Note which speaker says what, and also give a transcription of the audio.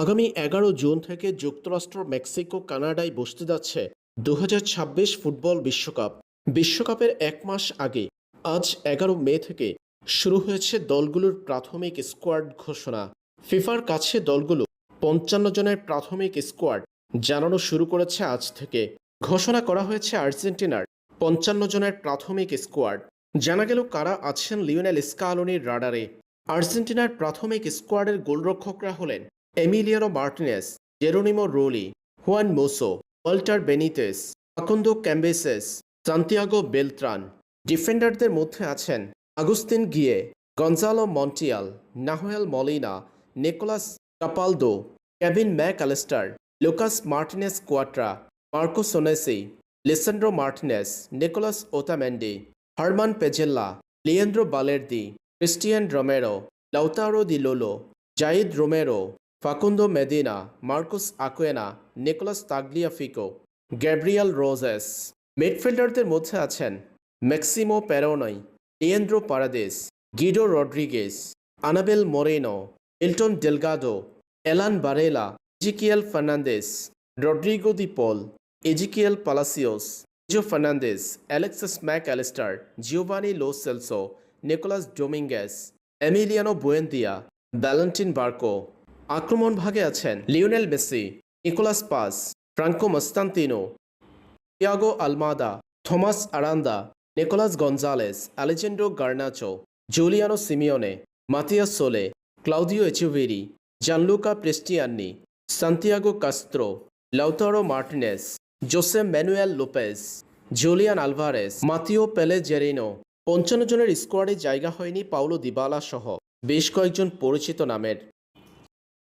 Speaker 1: আগামী ১১ জুন থেকে যুক্তরাষ্ট্র, মেক্সিকো, কানাডায় বসতে যাচ্ছে ২০২৬ ফুটবল বিশ্বকাপ। বিশ্বকাপের ১ মাস আগে আজ ১১ মে থেকে শুরু হয়েছে দলগুলোর প্রাথমিক স্কোয়াড ঘোষণা। ফিফার কাছে দলগুলো ৫৫ জনের প্রাথমিক স্কোয়াড জানানো শুরু করেছে আজ থেকে। ঘোষণা করা হয়েছে আর্জেন্টিনার ৫৫ জনের প্রাথমিক স্কোয়াড। জানা গেল কারা আছেন লিওনেল স্কালোনির রাডারে। আর্জেন্টিনার প্রাথমিক স্কোয়াডের গোলরক্ষকরা হলেন Emiliano Martinez, Geronimo Rulli, Juan Musso, Walter Benitez, Facundo Cambeses, Santiago Beltran. ডিফেন্ডারদের মধ্যে আছেন Agustin Giay, Gonzalo Montiel, Nahuel Molina, Nicolas Capaldo, Kevin MacAllister, Lucas Martinez কোয়াট্রা, Marco Senesi, Lisandro Martinez, Nicolas Otamendi, German Pezzella, Leandro Balerdi, Cristian Romero, Lautaro Di Lollo, Zaid Romero, Facundo Medina, Marcos Acuna, Nicolas Tagliafico, Gabriel Rojas. মিডফিল্ডারদের মধ্যে আছেন Maximo Perrone, Leandro Paredes, Guido Rodriguez, Anibal Moreno, Elton Delgado, এলান Varela, Ezequiel Fernandez, Rodrigo De Paul, Ezequiel Palacios, Jo Fernandez, Alexis MacAllister, Giovani Lo Celso, Nicolas Dominguez, Emiliano Buendia, Valentin Barco. আক্রমণ ভাগে আছেন Lionel Messi, Nicolas Paz, Franco Mastantuono, Thiago Almada, Thomas Aranda, Nicolas Gonzalez, Alejandro Garnacho, Giuliano Simeone, Matias Soule, Claudio Echeverri, Gianluca Prestianni, Santiago Castro, Lautaro Martinez, Jose Manuel Lopez, Julian Alvarez, Mateo Pellegrino. ৫৫ জনের স্কোয়াডে জায়গা হয়নি Paulo Dybala সহ বেশ কয়েকজন পরিচিত নামের।